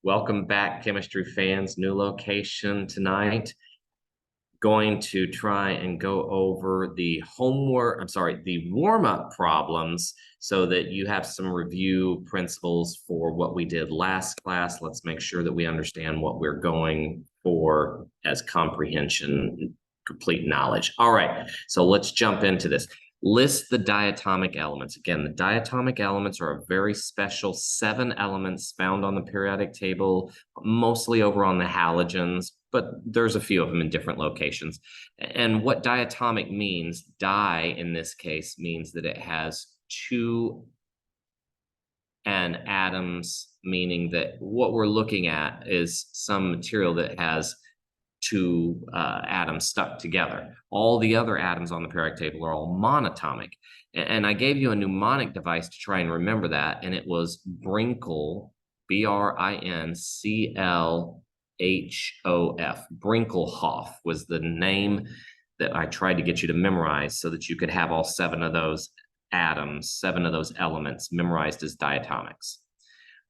Welcome back, chemistry fans. New location tonight. Going to try and go over the the warm-up problems so that you have some review principles for what we did last class. Let's make sure that we understand what we're going for as comprehension, complete knowledge. All right, so let's jump into this. List the diatomic elements. Again, the diatomic elements are a very special 7 elements found on the periodic table, mostly over on the halogens, but there's a few of them in different locations. And what diatomic means, di in this case, means that it has 2 atoms, meaning that what we're looking at is some material that has 2 atoms stuck together. All the other atoms on the periodic table are all monatomic. And I gave you a mnemonic device to try and remember that, and it was Brinkelhof, Brinkelhof. Brinkelhof was the name that I tried to get you to memorize so that you could have all 7 of those atoms, 7 of those elements memorized as diatomics.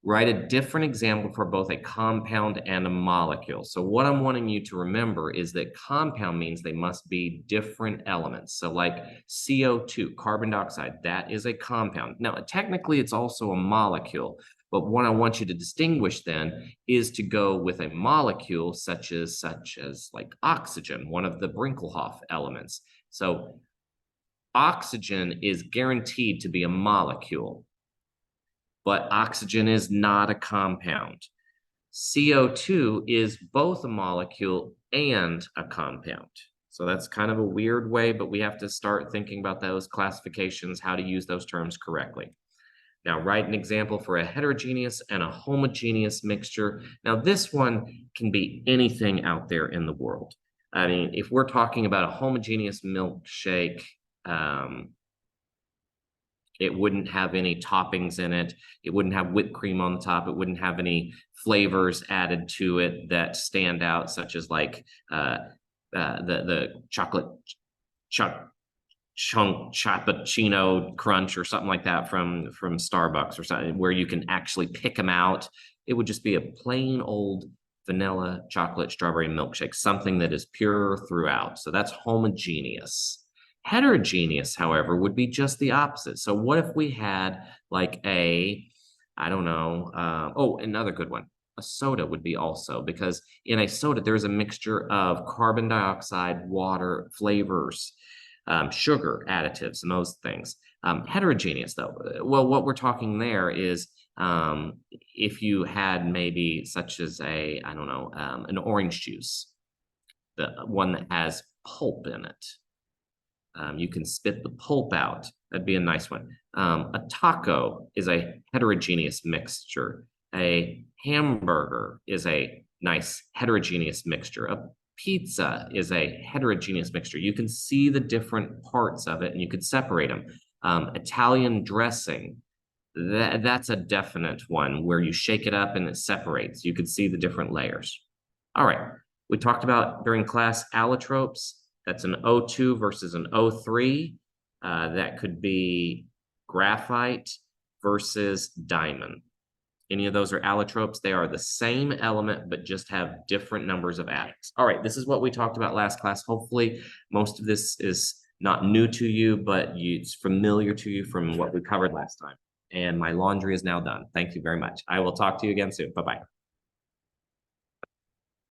Write a different example for both a compound and a molecule. So what I'm wanting you to remember is that compound means they must be different elements. So like CO2, carbon dioxide, that is a compound. Now, technically, it's also a molecule. But what I want you to distinguish then is to go with a molecule such as like oxygen, one of the Brinkelhof elements. So oxygen is guaranteed to be a molecule, but oxygen is not a compound. CO2 is both a molecule and a compound. So that's kind of a weird way, but we have to start thinking about those classifications, how to use those terms correctly. Now, write an example for a heterogeneous and a homogeneous mixture. Now, this one can be anything out there in the world. I mean, if we're talking about a homogeneous milkshake, it wouldn't have any toppings in it. It wouldn't have whipped cream on the top. It wouldn't have any flavors added to it that stand out, such as like the chocolate chunk cappuccino crunch or something like that from Starbucks or something, where you can actually pick them out. It would just be a plain old vanilla chocolate strawberry milkshake, something that is pure throughout. So that's homogeneous. Heterogeneous, however, would be just the opposite. So what if we had like another good one. A soda would be also, because in a soda, there's a mixture of carbon dioxide, water, flavors, sugar, additives, and those things. Heterogeneous, though, well, what we're talking there is if you had maybe such as an orange juice, the one that has pulp in it. You can spit the pulp out. That'd be a nice one. A taco is a heterogeneous mixture. A hamburger is a nice heterogeneous mixture. A pizza is a heterogeneous mixture. You can see the different parts of it and you could separate them. Italian dressing, that's a definite one where you shake it up and it separates. You could see the different layers. All right. We talked about during class allotropes. That's an O2 versus an O3. That could be graphite versus diamond. Any of those are allotropes. They are the same element, but just have different numbers of atoms. All right, this is what we talked about last class. Hopefully, most of this is not new to you, but it's familiar to you from what we covered last time. And my laundry is now done. Thank you very much. I will talk to you again soon. Bye-bye.